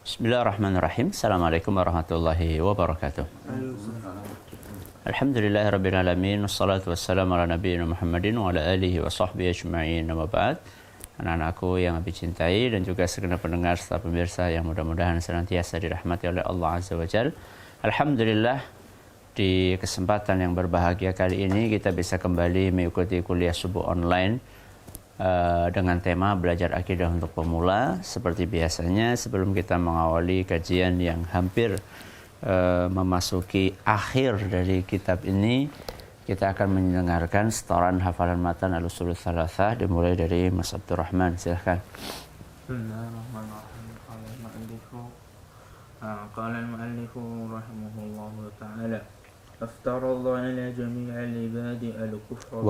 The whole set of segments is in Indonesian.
Bismillahirrahmanirrahim. Assalamualaikum warahmatullahi wabarakatuh. Alhamdulillahirabbil alamin wassalatu wassalamu ala nabiyina Muhammadin wa ala alihi wa sahbihi ajma'in. Amma ba'd. Anak-anakku yang Abi cintai dan juga segenap pendengar serta pemirsa yang mudah-mudahan senantiasa dirahmati oleh Allah Azza wa Jalla. Alhamdulillah, di kesempatan yang berbahagia kali ini kita bisa kembali mengikuti kuliah subuh online dengan tema belajar akidah untuk pemula. Seperti biasanya, sebelum kita mengawali kajian yang hampir memasuki akhir dari kitab ini, kita akan mendengarkan setoran hafalan matan al-usulul tsalatsah dimulai dari Mas Abdurrahman. Silahkan. Bismillahirrahmanirrahim. Qala al-mu'allifu rahimahullahu ta'ala, aftaradallahu ala jami'il ibadi al-kufra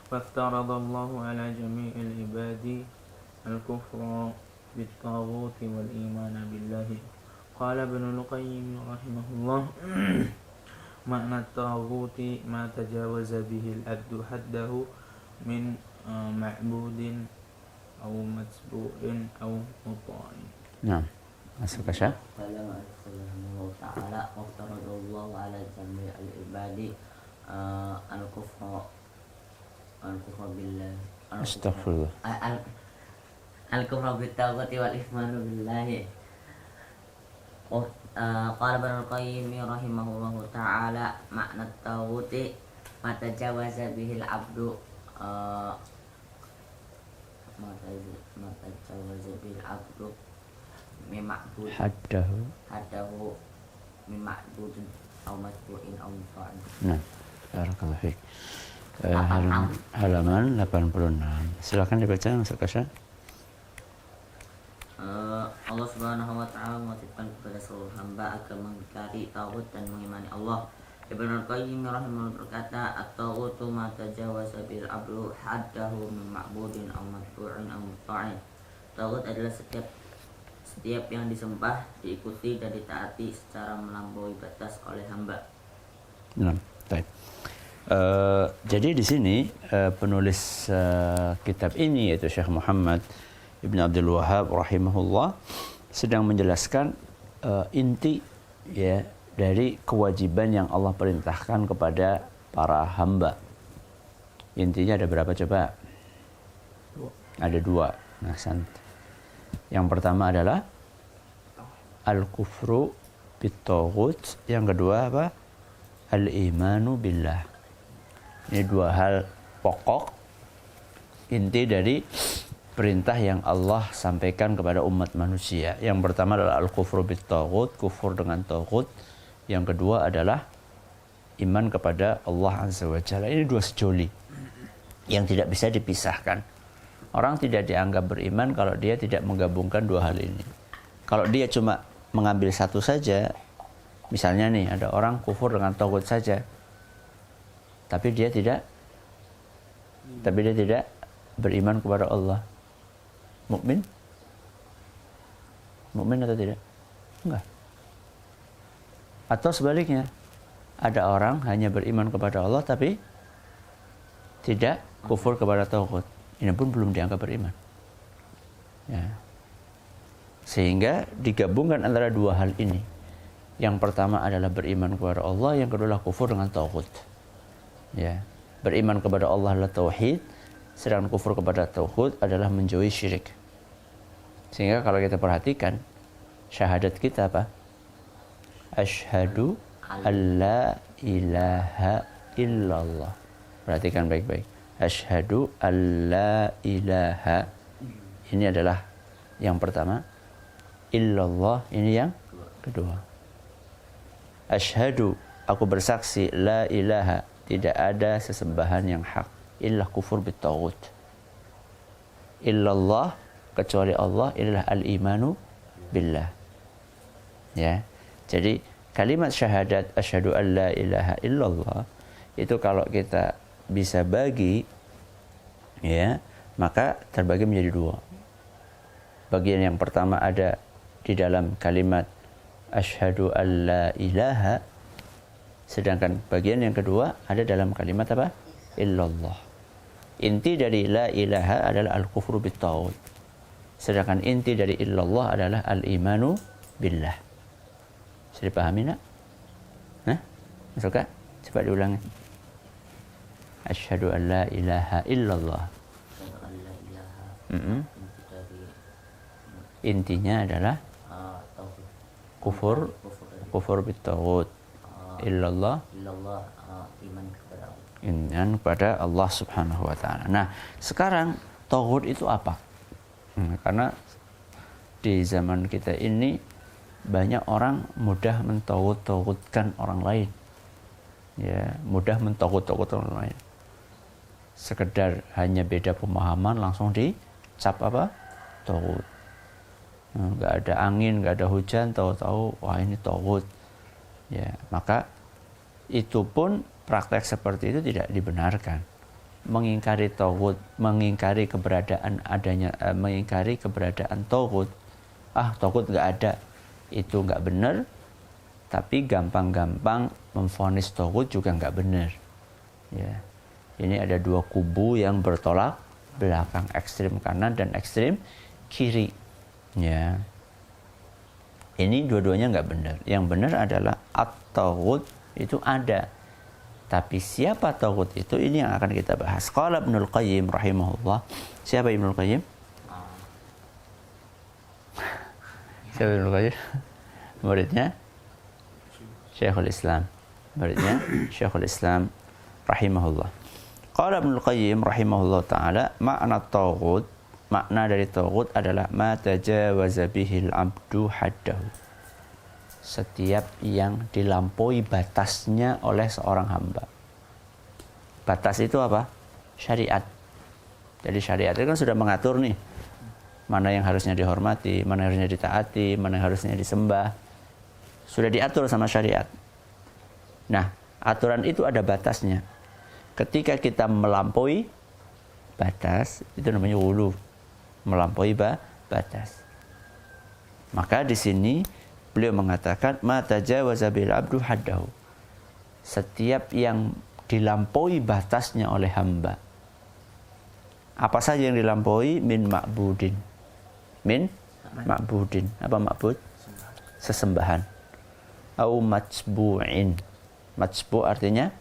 فافترض الله على جميع العباد الكفر بالطاغوت والإيمان بالله. قال ابن القيم رحمه الله معنى الطاغوت ما تجاوز به العبد حده من معبود أو متبوع أو مطاع. نعم. masuk ke Syekh. قال الله تعالى وافترض الله على جميع العباد الكفر بالله Astaghfirullah. al-kufra bit-taghuti wal ihmanu billahi. Qala Ibnu al-Qayyim rahimahullahu ta'ala makna at-taghuti ma tajawaza bihil abdu ma tajawaza bihil abdu mima'bud haddahu mima'budin aw matbu'in aw muta'in. Nah, barakallahu fiik. Halaman 86. Silakan dibaca Mas Kasya. Allah Subhanahu wa taala mewajibkan kepada seluruh hamba agar mengingkari taghut dan mengimani Allah. Ibnu Al-Qayyim rahimahullah berkata, at-taghutu ma tajawaza bil abdu haddahu min ma'budin aw matbu'in aw muta'in. Taghut adalah setiap yang disembah, diikuti dan ditaati secara melampaui batas oleh hamba. Nah, baik. Jadi di sini penulis kitab ini yaitu Syekh Muhammad Ibn Abdul Wahhab rahimahullah sedang menjelaskan inti ya dari kewajiban yang Allah perintahkan kepada para hamba. Intinya ada berapa coba? Ada dua. Nah, yang pertama adalah al-kufru bit-taghut, yang kedua apa? Al-imanu billah. Ini dua hal pokok inti dari perintah yang Allah sampaikan kepada umat manusia. Yang pertama adalah al-kufru bit-taghut, kufur dengan taghut. Yang kedua adalah iman kepada Allah Azza wa Jalla. Ini dua sejoli yang tidak bisa dipisahkan. Orang tidak dianggap beriman kalau dia tidak menggabungkan dua hal ini. Kalau dia cuma mengambil satu saja, misalnya nih ada orang kufur dengan taghut saja, tapi dia tidak beriman kepada Allah. Mukmin? Mukmin atau tidak? Enggak. Atau sebaliknya, ada orang hanya beriman kepada Allah tapi tidak kufur kepada taghut. Ini pun belum dianggap beriman. Ya. Sehingga digabungkan antara dua hal ini. Yang pertama adalah beriman kepada Allah, yang kedua adalah kufur dengan taghut. Ya, beriman kepada Allah adalah tauhid, sedangkan kufur kepada taghut adalah menjauhi syirik. Sehingga kalau kita perhatikan syahadat kita apa? Asyhadu alla ilaha illallah. Perhatikan baik-baik. Asyhadu alla ilaha. Ini adalah yang pertama. Illallah ini yang kedua. Asyhadu, aku bersaksi, la ilaha, tidak ada sesembahan yang hak, illa kufur bit-taghut. Illallah, kecuali Allah, adalah al-imanu billah. Ya. Jadi kalimat syahadat asyhadu an la ilaha illallah itu kalau kita bisa bagi, ya, maka terbagi menjadi dua. Bagian yang pertama ada di dalam kalimat asyhadu an la ilaha, sedangkan bagian yang kedua ada dalam kalimat apa? Illallah. Inti dari la ilaha adalah al-kufru bit-taghut. Sedangkan inti dari illallah adalah al-imanu billah. Bisa dipahami nak? Nah, masuk kak? Coba diulangi. Asyhadu an la ilaha illallah. Intinya adalah kufur bitaghut. Illallah iman kepada Allah Subhanahu wa taala. Nah, sekarang taghut itu apa? Karena di zaman kita ini banyak orang mudah mentaghut-taghutkan orang lain. Ya, mudah mentaghut-taghutkan orang lain. Sekedar hanya beda pemahaman langsung dicap apa? Taghut. Nggak ada angin, nggak ada hujan, tahu-tahu wah ini taghut. Ya, maka itu pun praktek seperti itu tidak dibenarkan. Mengingkari taghut, mengingkari keberadaan taghut. Taghut nggak ada, itu nggak benar. Tapi gampang-gampang memvonis taghut juga nggak benar. Ya, ini ada dua kubu yang bertolak belakang, ekstrem kanan dan ekstrem kiri. Ya, ini dua-duanya nggak benar. Yang benar adalah at-taghut itu ada. Tapi siapa taghut itu, ini yang akan kita bahas. Qala Ibnul Qayyim rahimahullah. Siapa Ibnul Qayyim? Siapa Ibnul Qayyim? Muridnya Syekhul Islam. Muridnya Syekhul Islam rahimahullah. Qala Ibnul Qayyim rahimahullah ta'ala, makna taghut, makna dari taghut adalah ma tajawaza bihil abdu haddahu. Setiap yang dilampaui batasnya oleh seorang hamba. Batas itu apa? Syariat. Jadi syariat itu kan sudah mengatur nih, mana yang harusnya dihormati, mana yang harusnya ditaati, mana yang harusnya disembah. Sudah diatur sama syariat. Nah, aturan itu ada batasnya. Ketika kita melampaui batas, itu namanya ghulu. Melampaui batas. Maka di sini beliau mengatakan ma tajawaza bil abdu haddahu. Setiap yang dilampaui batasnya oleh hamba. Apa saja yang dilampaui? Min ma'budin. Min ma'budin. Apa ma'bud? Sesembahan. Au matsbu'in. Matsbu' artinya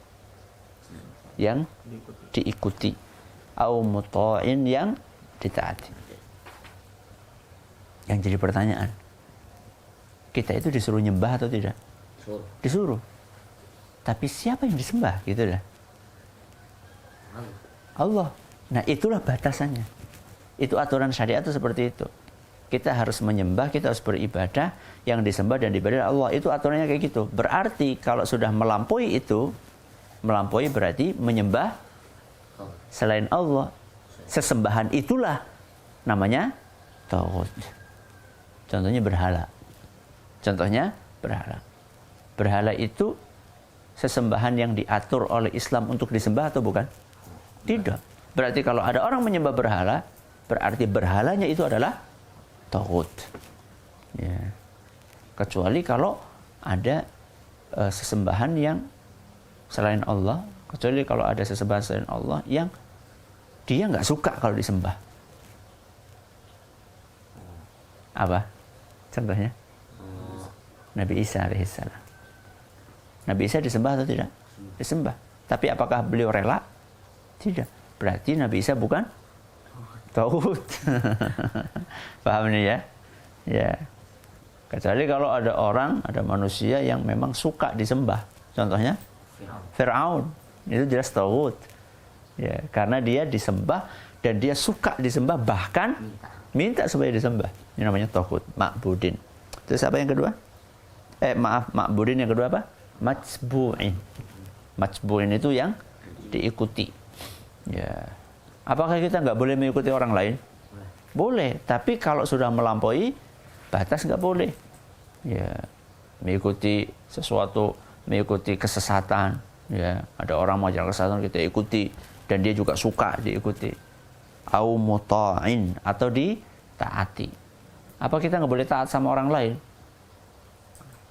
yang diikuti. Au muta'in, yang ditaati. Yang jadi pertanyaan, kita itu disuruh nyembah atau tidak? Disuruh. Tapi siapa yang disembah? Gitu dah. Allah. Nah, itulah batasannya. Itu aturan syariat itu seperti itu. Kita harus menyembah, kita harus beribadah, yang disembah dan diibadah Allah. Itu aturannya kayak gitu. Berarti kalau sudah melampaui itu, melampaui berarti menyembah selain Allah. Sesembahan itulah namanya taghut. Contohnya berhala. Berhala itu sesembahan yang diatur oleh Islam untuk disembah atau bukan? Tidak. Berarti kalau ada orang menyembah berhala, berarti berhalanya itu adalah taghut. Ya. Kecuali kalau ada sesembahan yang selain Allah, kecuali kalau ada sesembahan selain Allah yang dia nggak suka kalau disembah. Apa? Contohnya? Nabi Isa alaihissalam. Nabi Isa disembah atau tidak? Disembah. Tapi apakah beliau rela? Tidak. Berarti Nabi Isa bukan taghut. Paham nih ya? Ya. Kecuali kalau ada orang, ada manusia yang memang suka disembah. Contohnya? Fir'aun. Itu jelas taghut. Ya, karena dia disembah dan dia suka disembah, bahkan minta supaya disembah. Ini namanya taghut, ma'budin. Terus apa yang kedua? Ma'budin yang kedua apa? Matsbu'in. Matsbu'in itu yang diikuti. Ya. Apakah kita nggak boleh mengikuti orang lain? Boleh, tapi kalau sudah melampaui batas nggak boleh. Ya, mengikuti sesuatu, mengikuti kesesatan. Ya, ada orang mengajar kesesatan kita ikuti dan dia juga suka diikuti. Au muta'in, atau ditaati. Apa kita nggak boleh taat sama orang lain?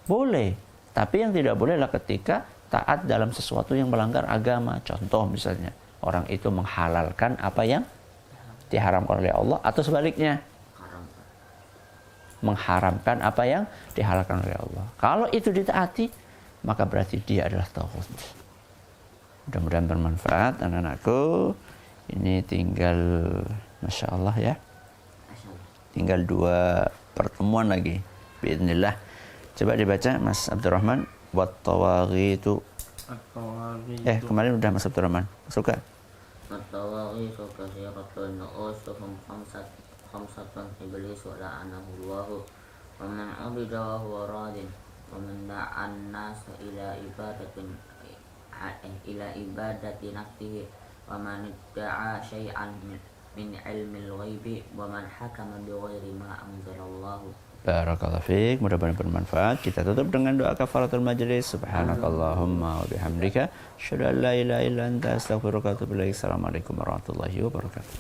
Boleh, tapi yang tidak boleh adalah ketika taat dalam sesuatu yang melanggar agama. Contoh misalnya, orang itu menghalalkan apa yang diharamkan oleh Allah, atau sebaliknya mengharamkan apa yang dihalalkan oleh Allah. Kalau itu ditaati, maka berarti dia adalah taghut. Mudah-mudahan bermanfaat anak-anakku. Ini tinggal, Masya Allah ya, tinggal 2 pertemuan lagi biidznillah. Coba dibaca Mas Abdurrahman. Wat-tawaghitu. Kemarin udah Mas Abdurrahman. Suka? Wat-tawaghitu katsiratun usuhum khamsatun iblis wa la'anahullahu wa man 'abida wa huwa radin wa man da'an nasa ila ibadati nafsihi wa man idda'a syai'an min ilmil ghaibi wa man hakama bi ghairi ma anzalallahu. Barakallahu fiik, mudah-mudahan bermanfaat. Kita tutup dengan doa kafaratul majlis. Subhanakallahumma wa bihamdika asyhadu an la ilaha illa anta astaghfiruka wa atubu ilaik. Assalamualaikum warahmatullahi wabarakatuh.